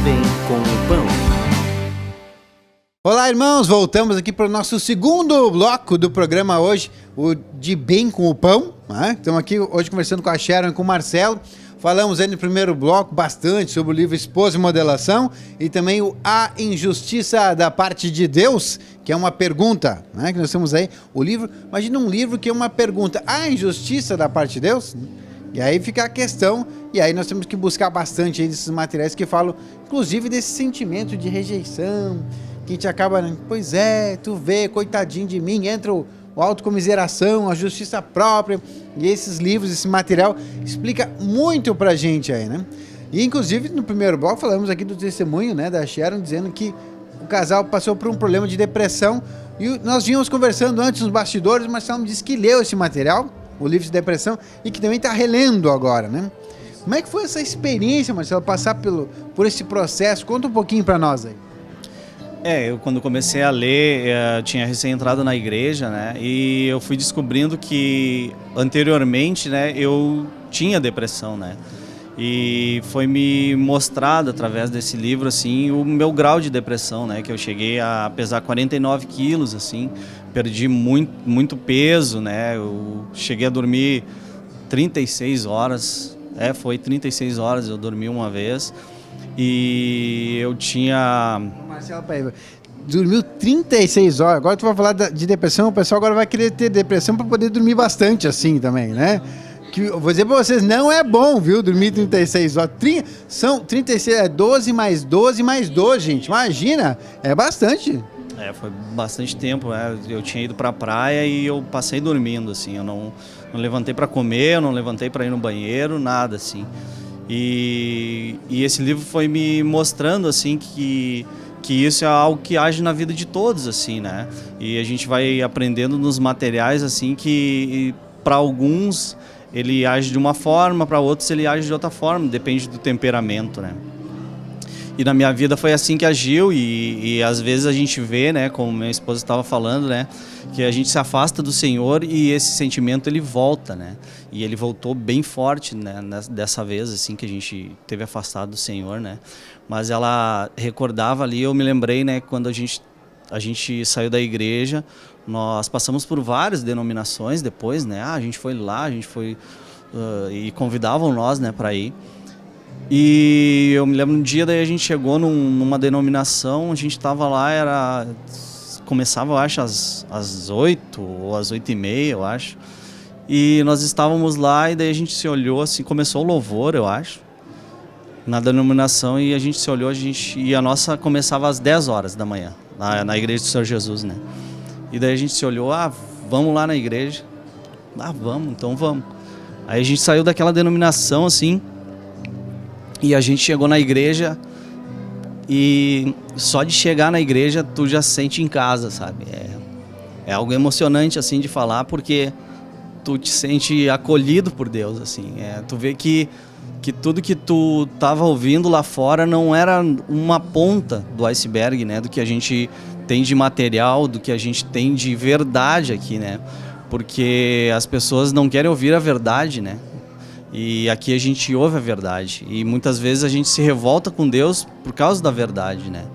Bem com o Pão. Olá, irmãos, voltamos aqui para o nosso segundo bloco do programa hoje, o De Bem com o Pão. Estamos aqui hoje conversando com a Sharon e com o Marcelo. Falamos aí no primeiro bloco bastante sobre o livro Esposa e Modelação e também o A Injustiça da Parte de Deus, que é uma pergunta, né? Que nós temos aí o livro. Imagina um livro que é uma pergunta: a injustiça da parte de Deus? E aí fica a questão, e aí nós temos que buscar bastante aí desses materiais que falam, inclusive, desse sentimento de rejeição, que a gente acaba, pois é, tu vê, coitadinho de mim, entra o autocomiseração, a justiça própria, e esses livros, esse material explica muito pra gente aí, né? E inclusive no primeiro bloco falamos aqui do testemunho, né, da Sharon, dizendo que o casal passou por um problema de depressão, e nós vínhamos conversando antes nos bastidores, mas Marcelo disse que leu esse material, o livro de depressão, e que também está relendo agora, né? Como é que foi essa experiência, Marcelo, passar por esse processo? Conta um pouquinho para nós aí. Eu quando comecei a ler, tinha recém entrado na igreja, né? E eu fui descobrindo que anteriormente, né, eu tinha depressão, né? E foi me mostrado através desse livro, assim, o meu grau de depressão, né? Que eu cheguei a pesar 49 quilos, assim, perdi muito peso, né? Eu cheguei a dormir 36 horas, foi 36 horas eu dormi uma vez. E eu tinha... Marcelo, dormiu 36 horas, agora tu vai falar de depressão, o pessoal agora vai querer ter depressão para poder dormir bastante assim também, né? Que, eu vou dizer para vocês, não é bom, viu, dormir 36 horas, são 36, 12 mais 12 mais 12, gente, imagina, é bastante. Foi bastante tempo, né? Eu tinha ido para a praia e eu passei dormindo, assim, eu não levantei para comer, eu não levantei para ir no banheiro, nada, assim. E esse livro foi me mostrando, assim, que isso é algo que age na vida de todos, assim, né? E a gente vai aprendendo nos materiais, assim, que para alguns ele age de uma forma, para outros ele age de outra forma, depende do temperamento, né? E na minha vida foi assim que agiu e às vezes a gente vê, né, como minha esposa estava falando, né, que a gente se afasta do Senhor e esse sentimento ele volta, né? E ele voltou bem forte, né, dessa vez assim que a gente teve afastado do Senhor, né? Mas ela recordava ali, eu me lembrei, né, quando a gente saiu da igreja, nós passamos por várias denominações depois, né? A gente foi lá, e convidavam nós, né, para ir. E eu me lembro um dia, daí a gente chegou numa denominação, a gente estava lá, começava, eu acho, às 8 ou às 8h30, eu acho. E nós estávamos lá e daí a gente se olhou, assim, começou o louvor, eu acho, na denominação, e a gente se olhou, e a nossa começava às 10 horas da manhã, na igreja do Senhor Jesus, né? E daí a gente se olhou, vamos lá na igreja. Vamos, então vamos. Aí a gente saiu daquela denominação, assim, e a gente chegou na igreja e só de chegar na igreja tu já se sente em casa, sabe? É algo emocionante, assim, de falar, porque tu te sente acolhido por Deus, assim. Tu vê que tudo que tu tava ouvindo lá fora não era uma ponta do iceberg, né? Do que a gente tem de material, do que a gente tem de verdade aqui, né? Porque as pessoas não querem ouvir a verdade, né? E aqui a gente ouve a verdade. E muitas vezes a gente se revolta com Deus por causa da verdade, né?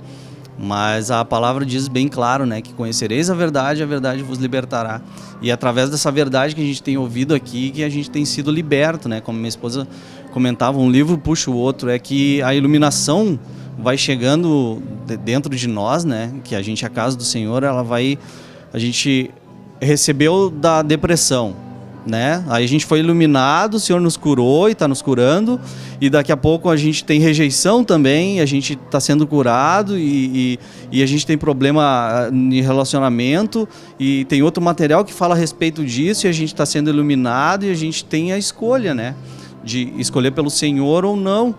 Mas a palavra diz bem claro, né? Que conhecereis a verdade vos libertará. E através dessa verdade que a gente tem ouvido aqui, que a gente tem sido liberto, né? Como minha esposa comentava, um livro puxa o outro. É que a iluminação vai chegando dentro de nós, né? Que a gente, a casa do Senhor, a gente recebeu da depressão, né? Aí a gente foi iluminado, o Senhor nos curou e está nos curando, e daqui a pouco a gente tem rejeição também, a gente está sendo curado e a gente tem problema de relacionamento e tem outro material que fala a respeito disso, e a gente está sendo iluminado e a gente tem a escolha, né? De escolher pelo Senhor ou não,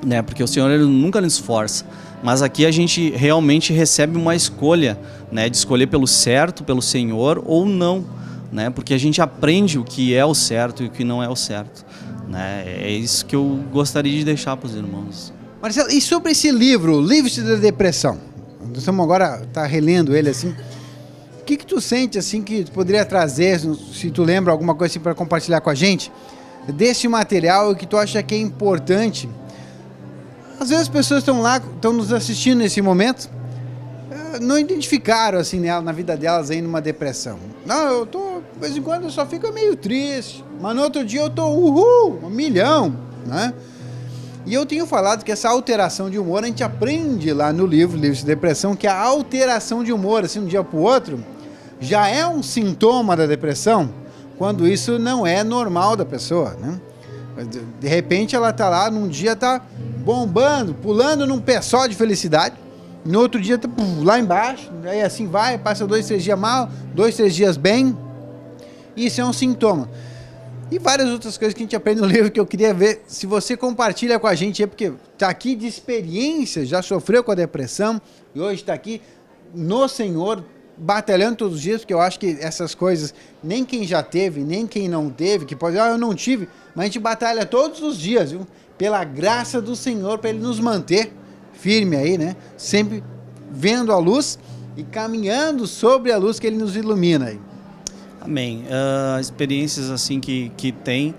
né? Porque o Senhor ele nunca nos força, mas aqui a gente realmente recebe uma escolha, né? De escolher pelo certo, pelo Senhor ou não, né? Porque a gente aprende o que é o certo e o que não é o certo, né? É isso que eu gostaria de deixar para os irmãos. Marcelo, e sobre esse livro, Livre-se da Depressão? Nós estamos agora, relendo ele assim. O que tu sente assim que tu poderia trazer, se tu lembra alguma coisa assim para compartilhar com a gente, desse material que tu acha que é importante Às vezes as pessoas estão lá, estão nos assistindo nesse momento, não identificaram assim na vida delas ainda uma depressão. Não, eu tô, de vez em quando eu só fico meio triste, mas no outro dia eu tô um milhão, né? E eu tenho falado que essa alteração de humor, a gente aprende lá no livro de Depressão, que a alteração de humor, assim, de um dia para o outro, já é um sintoma da depressão, quando isso não é normal da pessoa, né? De repente ela tá lá, num dia tá bombando, pulando num pé só de felicidade, no outro dia tá lá embaixo, aí assim vai, passa 2, 3 dias mal, 2, 3 dias bem. Isso é um sintoma. E várias outras coisas que a gente aprende no livro que eu queria ver se você compartilha com a gente, porque tá aqui de experiência, já sofreu com a depressão e hoje está aqui no Senhor, batalhando todos os dias, porque eu acho que essas coisas, nem quem já teve, nem quem não teve, que pode dizer, eu não tive, mas a gente batalha todos os dias, viu? Pela graça do Senhor, para Ele nos manter firme aí, né? Sempre vendo a luz e caminhando sobre a luz que Ele nos ilumina aí. Amém. Experiências assim que tem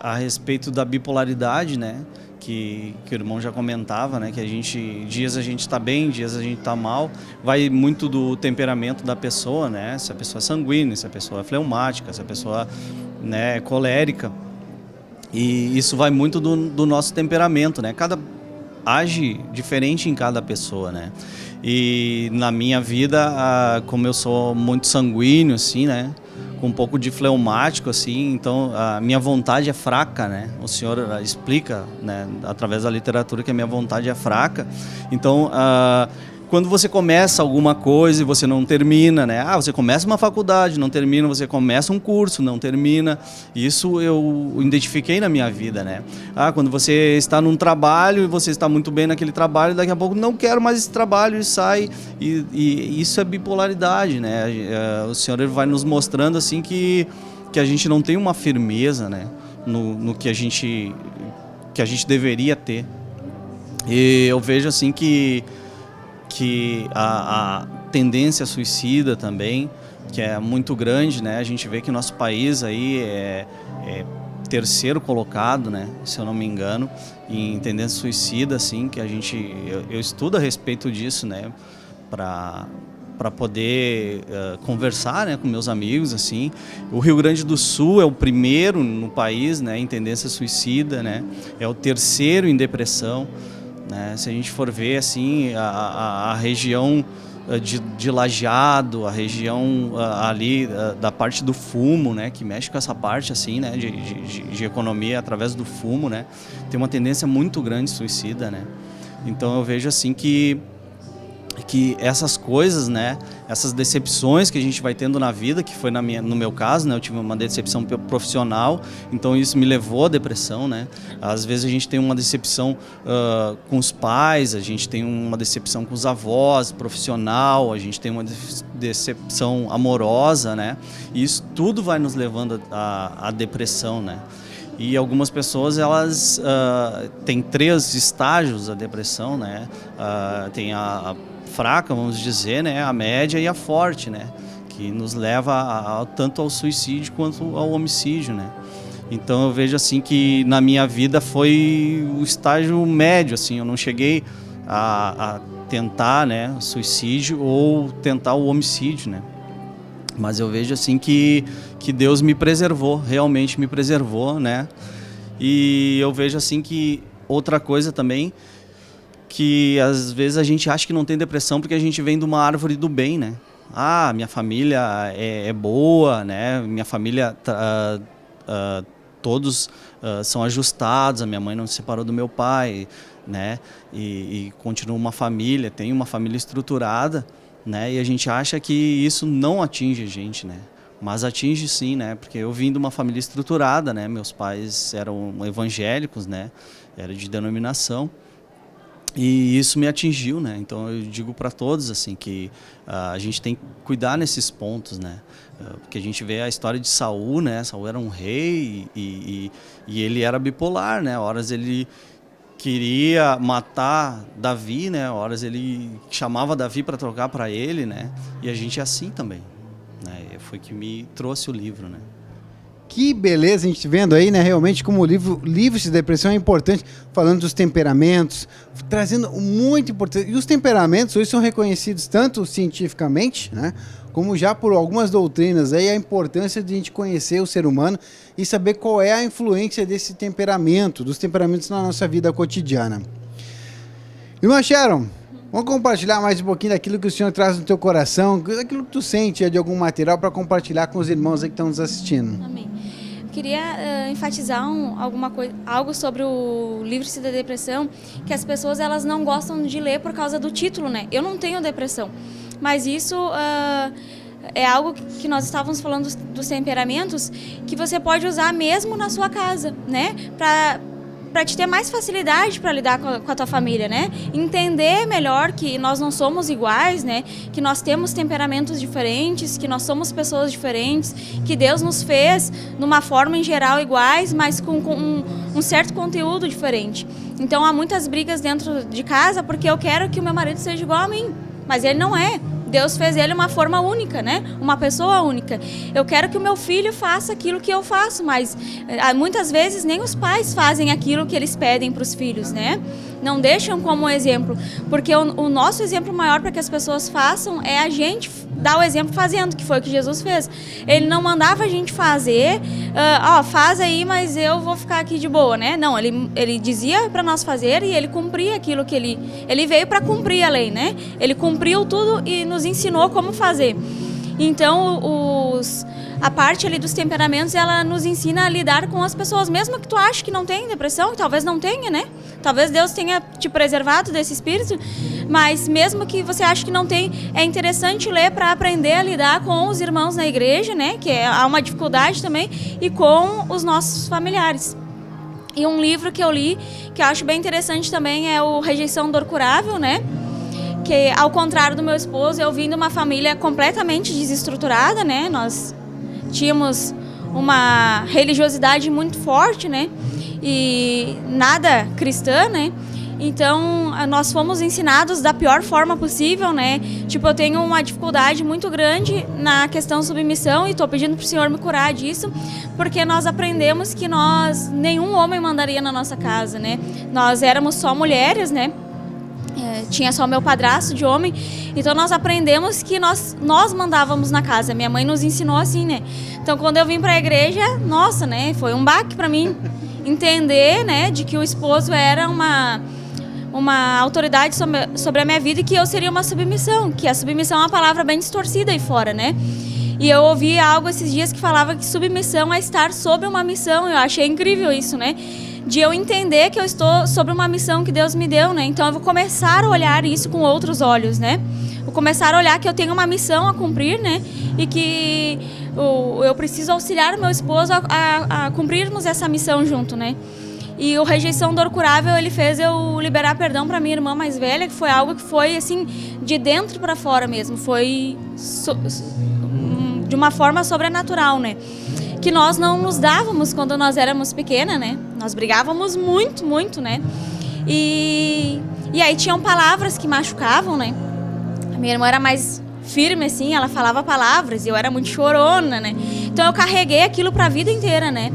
a respeito da bipolaridade, né? Que o irmão já comentava, né? Que dias a gente está bem, dias a gente está mal. Vai muito do temperamento da pessoa, né? Se a pessoa é sanguínea, se a pessoa é fleumática, se a pessoa, né, é colérica. E isso vai muito do nosso temperamento, né? Age diferente em cada pessoa, né? E na minha vida, como eu sou muito sanguíneo, assim, né? Com um pouco de fleumático, assim, então a minha vontade é fraca, né? O Senhor explica, né, através da literatura, que a minha vontade é fraca. Então, quando você começa alguma coisa e você não termina, né? Você começa uma faculdade, não termina, você começa um curso, não termina. Isso eu identifiquei na minha vida, né? Quando você está num trabalho e você está muito bem naquele trabalho, daqui a pouco não quero mais esse trabalho e sai. E isso é bipolaridade, né? O Senhor ele vai nos mostrando assim que a gente não tem uma firmeza, né? No que a gente deveria ter. E eu vejo assim que a tendência suicida também, que é muito grande, né? A gente vê que nosso país aí é terceiro colocado, né? Se eu não me engano, em tendência suicida, assim, que eu estudo a respeito disso, né? Para poder conversar, né, com meus amigos, assim. O Rio Grande do Sul é o primeiro no país, né, em tendência suicida, né? É o terceiro em depressão. Né? Se a gente for ver assim, a região de Lajeado, a região ali da parte do fumo, né? Que mexe com essa parte assim, né? de economia através do fumo, né? Tem uma tendência muito grande suicida, né? Então eu vejo assim que essas coisas, né, essas decepções que a gente vai tendo na vida, que foi no meu caso, né, eu tive uma decepção profissional, então isso me levou à depressão, né. Às vezes a gente tem uma decepção com os pais, a gente tem uma decepção com os avós, profissional, a gente tem uma decepção amorosa, né, e isso tudo vai nos levando à depressão, né. E algumas pessoas, elas têm 3 estágios da depressão, né, tem a fraca, vamos dizer, né, a média e a forte, né, que nos leva tanto ao suicídio quanto ao homicídio, né. Então eu vejo assim que na minha vida foi o estágio médio, assim, eu não cheguei a tentar, né, o suicídio ou tentar o homicídio, né. Mas eu vejo assim que Deus me preservou, realmente me preservou, né. E eu vejo assim que outra coisa também, que às vezes a gente acha que não tem depressão porque a gente vem de uma árvore do bem, né? Minha família é boa, né? Minha família, todos são ajustados, a minha mãe não se separou do meu pai, né? E continua uma família, tem uma família estruturada, né? E a gente acha que isso não atinge a gente, né? Mas atinge sim, né? Porque eu vim de uma família estruturada, né? Meus pais eram evangélicos, né? Era de denominação. E isso me atingiu, né? Então eu digo para todos assim que a gente tem que cuidar nesses pontos, né? Porque a gente vê a história de Saul, né? Saul era um rei e ele era bipolar, né? Horas ele queria matar Davi, né? Horas ele chamava Davi para trocar para ele, né? E a gente é assim também, né? Foi que me trouxe o livro, né? Que beleza a gente vendo aí, né? Realmente como o livro de depressão é importante, falando dos temperamentos, trazendo muito importante. E os temperamentos hoje são reconhecidos tanto cientificamente, né? Como já por algumas doutrinas aí, a importância de a gente conhecer o ser humano e saber qual é a influência desse temperamento, dos temperamentos na nossa vida cotidiana. Irmã Sharon, vamos compartilhar mais um pouquinho daquilo que o Senhor traz no teu coração, daquilo que tu sente de algum material para compartilhar com os irmãos aí que estão nos assistindo. Amém. Eu queria enfatizar algo sobre o Livre-se da Depressão, que as pessoas elas não gostam de ler por causa do título, né? Eu não tenho depressão, mas isso é algo que nós estávamos falando dos temperamentos, que você pode usar mesmo na sua casa, né? Para te ter mais facilidade para lidar com a tua família, né? Entender melhor que nós não somos iguais, né? Que nós temos temperamentos diferentes, que nós somos pessoas diferentes, que Deus nos fez numa forma em geral iguais, mas com um certo conteúdo diferente. Então há muitas brigas dentro de casa porque eu quero que o meu marido seja igual a mim, mas ele não é. Deus fez ele uma forma única, né? Uma pessoa única. Eu quero que o meu filho faça aquilo que eu faço, mas muitas vezes nem os pais fazem aquilo que eles pedem para os filhos, né? Não deixam como exemplo, porque o nosso exemplo maior para que as pessoas façam é a gente dar o exemplo fazendo, que foi o que Jesus fez. Ele não mandava a gente fazer, faz aí, mas eu vou ficar aqui de boa, né? Não, ele dizia para nós fazer e ele cumpria aquilo que ele veio para cumprir a lei, né? Ele cumpriu tudo e nos ensinou como fazer. Então, a parte ali dos temperamentos, ela nos ensina a lidar com as pessoas, mesmo que tu ache que não tem depressão, e talvez não tenha, né? Talvez Deus tenha te preservado desse espírito, mas mesmo que você ache que não tem, é interessante ler para aprender a lidar com os irmãos na igreja, né? Que há uma dificuldade também, e com os nossos familiares. E um livro que eu li, que eu acho bem interessante também, é o Rejeição Dor Curável, né? Que, ao contrário do meu esposo, eu vim de uma família completamente desestruturada, né? Nós tínhamos uma religiosidade muito forte, né? E nada cristã, né? Então, nós fomos ensinados da pior forma possível, né? Tipo, eu tenho uma dificuldade muito grande na questão submissão e estou pedindo para o Senhor me curar disso, porque nós aprendemos que nenhum homem mandaria na nossa casa, né? Nós éramos só mulheres, né? Tinha só meu padrasto de homem, então nós aprendemos que nós mandávamos na casa. Minha mãe nos ensinou assim, né? Então, quando eu vim para a igreja, nossa, né? Foi um baque para mim entender, né? De que o esposo era uma autoridade sobre a minha vida e que eu seria uma submissão, que a submissão é uma palavra bem distorcida aí fora, né? E eu ouvi algo esses dias que falava que submissão é estar sob uma missão. Eu achei incrível isso, né? De eu entender que eu estou sobre uma missão que Deus me deu, né? Então eu vou começar a olhar isso com outros olhos, né? Vou começar a olhar que eu tenho uma missão a cumprir, né? E que eu preciso auxiliar o meu esposo a cumprirmos essa missão junto, né? E o Rejeição Dor Curável, ele fez eu liberar perdão para minha irmã mais velha, que foi algo que foi, assim, de dentro para fora mesmo. Foi de uma forma sobrenatural, né? Que nós não nos dávamos quando nós éramos pequenas, né? Nós brigávamos muito, muito, né? E aí tinham palavras que machucavam, né? A minha irmã era mais firme, assim, ela falava palavras e eu era muito chorona, né? Então eu carreguei aquilo pra vida inteira, né?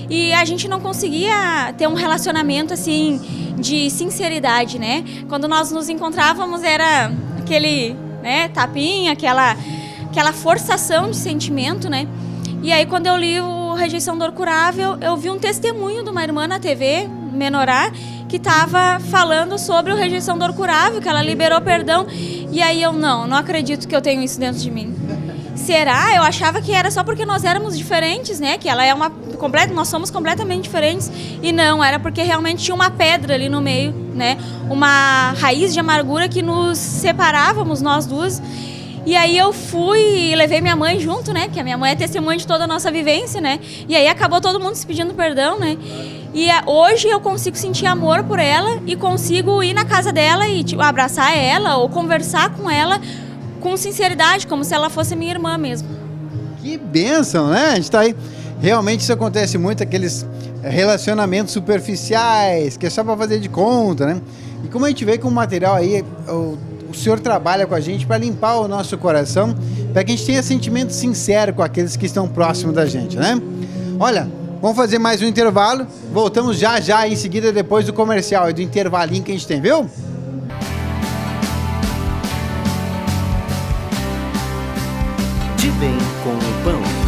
E a gente não conseguia ter um relacionamento, assim, de sinceridade, né? Quando nós nos encontrávamos era aquele, né, tapinha, aquela forçação de sentimento, né? E aí, quando eu li o Rejeição Dor Curável, eu vi um testemunho de uma irmã na TV, Menorá, que estava falando sobre o Rejeição Dor Curável, que ela liberou perdão. E aí eu não acredito que eu tenho isso dentro de mim. Será? Eu achava que era só porque nós éramos diferentes, né? Que ela é nós somos completamente diferentes. E não, era porque realmente tinha uma pedra ali no meio, né? Uma raiz de amargura que nos separávamos, nós duas. E aí eu fui e levei minha mãe junto, né? Que a minha mãe é testemunha de toda a nossa vivência, né? E aí acabou todo mundo se pedindo perdão, né? E hoje eu consigo sentir amor por ela e consigo ir na casa dela e abraçar ela ou conversar com ela com sinceridade, como se ela fosse minha irmã mesmo. Que bênção, né? A gente tá aí. Realmente isso acontece muito, aqueles relacionamentos superficiais, que é só para fazer de conta, né? E como a gente vê com o material aí, o Senhor trabalha com a gente para limpar o nosso coração, para que a gente tenha sentimento sincero com aqueles que estão próximos da gente, né? Olha, vamos fazer mais um intervalo. Voltamos já em seguida, depois do comercial e do intervalinho que a gente tem, viu? De Bem com o Pão.